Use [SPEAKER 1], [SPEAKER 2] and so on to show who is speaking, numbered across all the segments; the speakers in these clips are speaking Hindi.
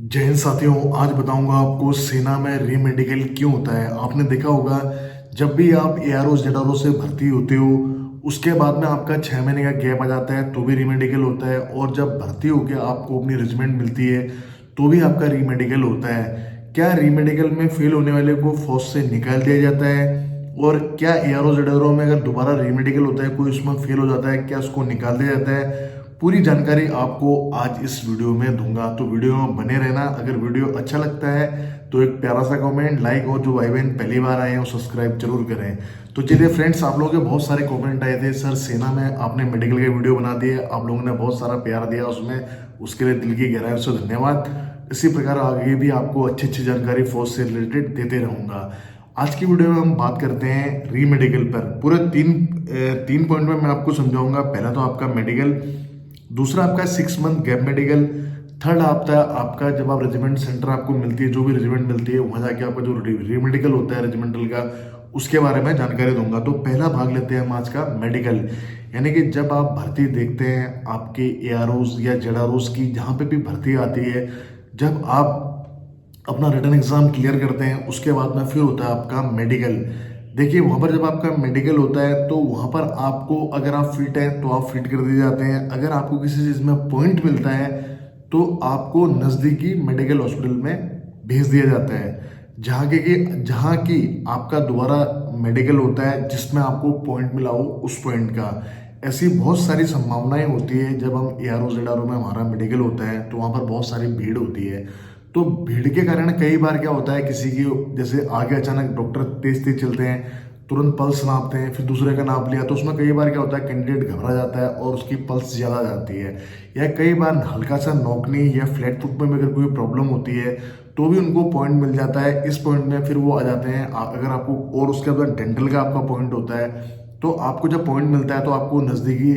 [SPEAKER 1] जय हिंद साथियों, आज बताऊंगा आपको सेना में रीमेडिकल क्यों होता है। आपने देखा होगा जब भी आप एआरओ जेडआरओ से भर्ती होते हो उसके बाद में आपका 6 महीने का गैप आ जाता है तो भी रीमेडिकल होता है, और जब भर्ती होकर आपको अपनी रेजिमेंट मिलती है तो भी आपका रीमेडिकल होता है। क्या रीमेडिकल में फेल होने वाले को फौज से निकाल दिया जाता है, और क्या एआरओ जेडआरओ में अगर दोबारा रीमेडिकल होता है, कोई उसमें फेल हो जाता है, क्या उसको निकाल दिया जाता है? पूरी जानकारी आपको आज इस वीडियो में दूंगा, तो वीडियो में बने रहना। अगर वीडियो अच्छा लगता है तो एक प्यारा सा कमेंट, लाइक, और जो भाई बहन पहली बार आए हैं वो सब्सक्राइब जरूर करें। तो चलिए फ्रेंड्स, आप लोगों के बहुत सारे कमेंट आए थे, सर सेना में आपने मेडिकल के वीडियो बना दिए, आप लोगों ने बहुत सारा प्यार दिया उसमें, उसके लिए दिल की गहराई से धन्यवाद। इसी प्रकार आगे भी आपको अच्छी अच्छी जानकारी फौज से रिलेटेड देते रहूंगा। आज की वीडियो में हम बात करते हैं रीमेडिकल पर। पूरे तीन पॉइंट में मैं आपको समझाऊंगा। पहला तो आपका मेडिकल, दूसरा आपका 6 मंथ गैप मेडिकल, थर्ड आपका आपका जब आप रेजिमेंट सेंटर आपको मिलती है, जो भी रेजिमेंट मिलती है वहाँ जाके आपका जो रीमेडिकल होता है रेजिमेंटल का, उसके बारे में जानकारी दूंगा। तो पहला भाग लेते हैं हम आज का मेडिकल, यानी कि जब आप भर्ती देखते हैं आपके एआरओज या जेडआरओज की, जहाँ पे भी भर्ती आती है, जब आप अपना रिटन एग्जाम क्लियर करते हैं उसके बाद में फिर होता है आपका मेडिकल। देखिए वहाँ पर जब आपका मेडिकल होता है तो वहाँ पर आपको, अगर आप फिट हैं तो आप फिट कर दिए जाते हैं, अगर आपको किसी चीज़ में पॉइंट मिलता है तो आपको नज़दीकी मेडिकल हॉस्पिटल में भेज दिया जाता है, जहाँ की आपका दोबारा मेडिकल होता है जिसमें आपको पॉइंट मिला हो उस पॉइंट का। ऐसी बहुत सारी संभावनाएं होती है। जब हम एआरओ जेडआरओ में हमारा मेडिकल होता है तो वहाँ पर बहुत सारी भीड़ होती है, तो भीड़ के कारण कई बार क्या होता है, किसी की जैसे आगे अचानक डॉक्टर तेज तेज चलते हैं, तुरंत पल्स नापते हैं, फिर दूसरे का नाप लिया, तो उसमें कई बार क्या होता है, कैंडिडेट घबरा जाता है और उसकी पल्स ज़्यादा जाती है। या कई बार हल्का सा नोकनी या फ्लैट फुट में भी अगर कोई प्रॉब्लम होती है तो भी उनको पॉइंट मिल जाता है। इस पॉइंट में फिर वो आ जाते हैं। अगर आपको, और उसके बाद डेंटल का आपका पॉइंट होता है, तो आपको जब पॉइंट मिलता है तो आपको नज़दीकी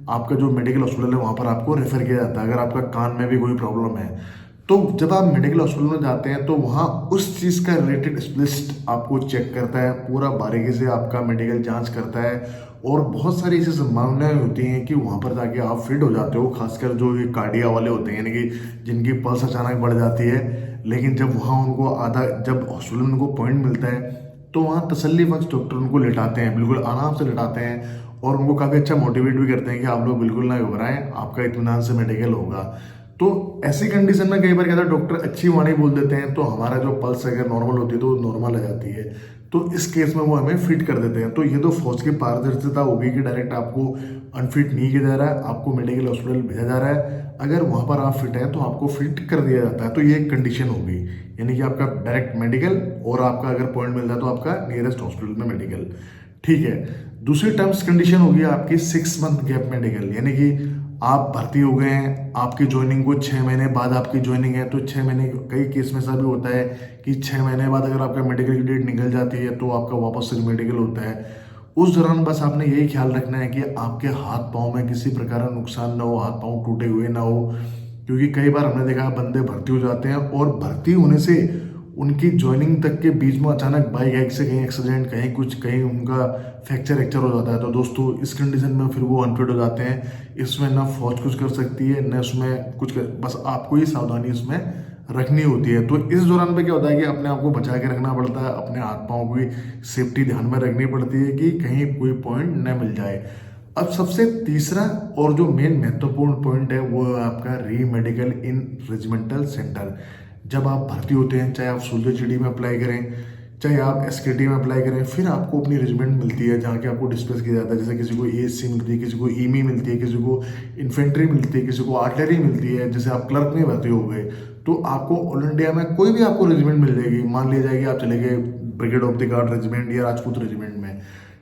[SPEAKER 1] आपका जो मेडिकल हॉस्पिटल है वहाँ पर आपको रेफर किया जाता है, अगर आपका कान में भी कोई प्रॉब्लम है। तो जब आप मेडिकल हॉस्पिटल में जाते हैं तो वहाँ उस चीज़ का रिलेटेड स्पेशलिस्ट आपको चेक करता है, पूरा बारीकी से आपका मेडिकल जांच करता है, और बहुत सारी ऐसी संभावनाएं होती हैं कि वहाँ पर जाके आप फिट हो जाते हो। खासकर जो ये कार्डिया वाले होते हैं, यानी कि जिनकी पल्स अचानक बढ़ जाती है, लेकिन जब वहाँ उनको जब हॉस्पिटल में उनको पॉइंट मिलता है तो वहाँ तसल्ली बख्श डॉक्टर उनको लिटाते हैं, बिल्कुल आराम से लिटाते हैं, और उनको काफ़ी अच्छा मोटिवेट भी करते हैं कि आप लोग बिल्कुल ना घबराएं, आपका इत्मीनान से मेडिकल होगा। तो ऐसी कंडीशन में कई बार क्या होता है, डॉक्टर अच्छी वाणी बोल देते हैं तो हमारा जो पल्स अगर नॉर्मल होती है तो नॉर्मल आ जाती है, तो इस केस में वो हमें फिट कर देते हैं। तो ये तो फौज की पारदर्शिता होगी कि डायरेक्ट आपको अनफिट नहीं किया जा रहा है, आपको मेडिकल हॉस्पिटल भेजा जा रहा है, अगर वहाँ पर आप फिट हैं तो आपको फिट कर दिया जाता है। तो ये एक कंडीशन होगी, यानी कि आपका डायरेक्ट मेडिकल, और आपका अगर पॉइंट मिलता है तो आपका नियरेस्ट हॉस्पिटल में मेडिकल। ठीक है। दूसरी टर्म्स कंडीशन होगी आपकी 6 मंथ गैप मेडिकल, यानी कि आप भर्ती हो गए हैं, आपकी ज्वाइनिंग को 6 महीने बाद आपकी ज्वाइनिंग है, तो 6 महीने, कई केस में ऐसा भी होता है कि 6 महीने बाद अगर आपका मेडिकल की डेट निकल जाती है तो आपका वापस से मेडिकल होता है। उस दौरान बस आपने यही ख्याल रखना है कि आपके हाथ पाँव में किसी प्रकार का नुकसान ना हो, हाथ पाँव टूटे हुए ना हो, क्योंकि कई बार हमने देखा बंदे भर्ती हो जाते हैं और भर्ती होने से उनकी ज्वाइनिंग तक के बीच में अचानक बाइक से कहीं एक्सीडेंट, कहीं कुछ, कहीं उनका फ्रैक्चर एक्चर हो जाता है। तो दोस्तों इस कंडीशन में फिर वो अनफिट हो जाते हैं। इसमें ना फौज कुछ कर सकती है न उसमें कुछ कर, बस आपको ही सावधानी इसमें रखनी होती है। तो इस दौरान पे क्या होता है कि अपने आप को बचा के रखना पड़ता है, अपने हाथ पाँव की सेफ्टी ध्यान में रखनी पड़ती है कि कहीं कोई पॉइंट न मिल जाए। अब सबसे तीसरा और जो मेन महत्वपूर्ण पॉइंट है वो है आपका री मेडिकल इन रेजिमेंटल सेंटर। जब आप भर्ती होते हैं, चाहे आप सोल्जर जीडी में अप्लाई करें, चाहे आप एसकेटी में अप्लाई करें, फिर आपको अपनी रेजिमेंट मिलती है जहाँ के आपको डिस्कस किया जाता है। जैसे किसी को एएससी मिलती है, किसी को ईमी मिलती है, किसी को इन्फेंट्री मिलती है, किसी को आर्टिलरी मिलती है। जैसे आप क्लर्क में भर्ती हो गए तो आपको ऑल इंडिया में कोई भी आपको रेजिमेंट मिल जाएगी। मान लिया जाएगी आप चले गए brigade of the guard regiment या राजपूत रेजिमेंट में,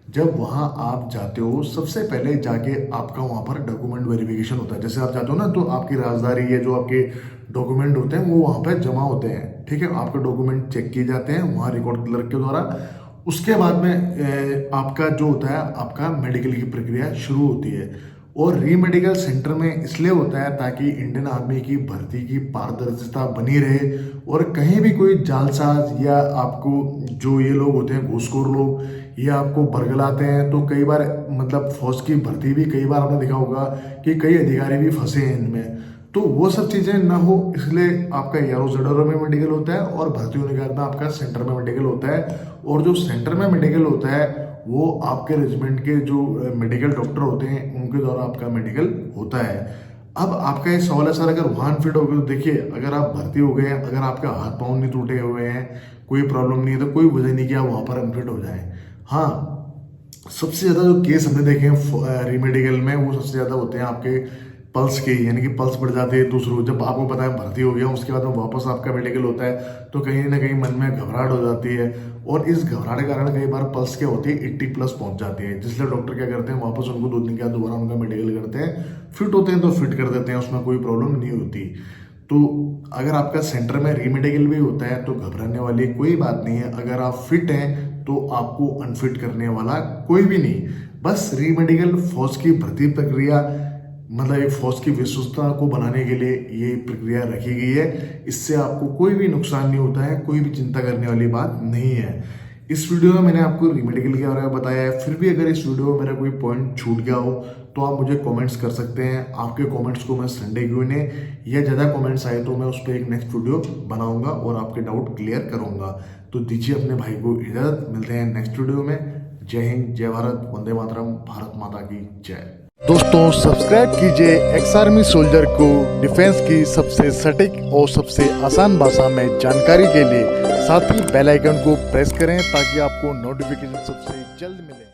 [SPEAKER 1] जब वहाँ आप जाते हो सबसे पहले जाके आपका वहाँ पर डॉक्यूमेंट वेरिफिकेशन होता है। जैसे आप जाते हो ना तो आपकी राजदारी है, जो आपके डॉक्यूमेंट होते हैं वो वहाँ पर जमा होते हैं। ठीक है, आपके डॉक्यूमेंट चेक किए जाते हैं वहाँ रिकॉर्ड क्लर्क के द्वारा। उसके बाद में आपका जो होता है, आपका मेडिकल की प्रक्रिया शुरू होती है। और री मेडिकल सेंटर में इसलिए होता है ताकि इंडियन आर्मी की भर्ती की पारदर्शिता बनी रहे, और कहीं भी कोई जालसाज या आपको जो ये लोग होते हैं घूसखोर लोग, ये आपको बरगलाते हैं। तो कई बार मतलब फौज की भर्ती भी कई बार आपने देखा होगा कि कई अधिकारी भी फंसे हैं इनमें। तो वो सब चीज़ें ना हो इसलिए आपका एआरओ जेडआरओ में मेडिकल होता है और भर्ती होने के बाद में आपका सेंटर में मेडिकल होता है। और जो सेंटर में मेडिकल होता है वो आपके रेजिमेंट के जो मेडिकल डॉक्टर होते हैं उनके द्वारा आपका मेडिकल होता है। अब आपका ये सवाल है सर अगर वहाँ फिट हो गए तो देखिए अगर आप भर्ती हो गए हैं, अगर आपका हाथ पाँव नहीं टूटे हुए हैं, कोई प्रॉब्लम नहीं है तो कोई वजह नहीं कि आप वहाँ पर अनफिट हो जाए। हाँ, सबसे ज़्यादा जो केस हमने देखे हैं रीमेडिकल में वो सबसे ज़्यादा होते हैं आपके पल्स के, यानी कि पल्स बढ़ जाती है दूसरों, जब आपको पता है भर्ती हो गया उसके बाद में वापस आपका मेडिकल होता है तो कहीं ना कहीं मन में घबराहट हो जाती है और इस घबराहट के कारण कई बार पल्स क्या होती है 80+ पहुंच जाती है, जिसलिए डॉक्टर क्या करते हैं वापस उनको 2 दिन के बाद दोबारा उनका मेडिकल करते हैं। फिट होते हैं तो फिट कर देते हैं, उसमें कोई प्रॉब्लम नहीं होती। तो अगर आपका सेंटर में रीमेडिकल भी होता है तो घबराने वाली कोई बात नहीं है। अगर आप फिट हैं तो आपको अनफिट करने वाला कोई भी नहीं। बस रीमेडिकल फौज की भर्ती प्रक्रिया, मतलब एक फौज की विश्वसता को बनाने के लिए ये प्रक्रिया रखी गई है। इससे आपको कोई भी नुकसान नहीं होता है, कोई भी चिंता करने वाली बात नहीं है। इस वीडियो में मैंने आपको रीमेडिकल के बारे में बताया है। फिर भी अगर इस वीडियो में मेरा कोई पॉइंट छूट गया हो तो आप मुझे कमेंट्स कर सकते हैं। आपके कमेंट्स को मैं संडे क्यों ने या ज़्यादा कमेंट्स आए तो मैं उस पर एक नेक्स्ट वीडियो बनाऊंगा और आपके डाउट क्लियर करूंगा। तो दीजिए अपने भाई को इजाज़त, मिलते हैं नेक्स्ट वीडियो में। जय हिंद, जय भारत, वंदे मातरम, भारत माता की जय।
[SPEAKER 2] दोस्तों सब्सक्राइब कीजिए एक्स आर्मी सोल्जर को डिफेंस की सबसे सटीक और सबसे आसान भाषा में जानकारी के लिए। साथ ही बेल आइकन को प्रेस करें ताकि आपको नोटिफिकेशन सबसे जल्द मिले।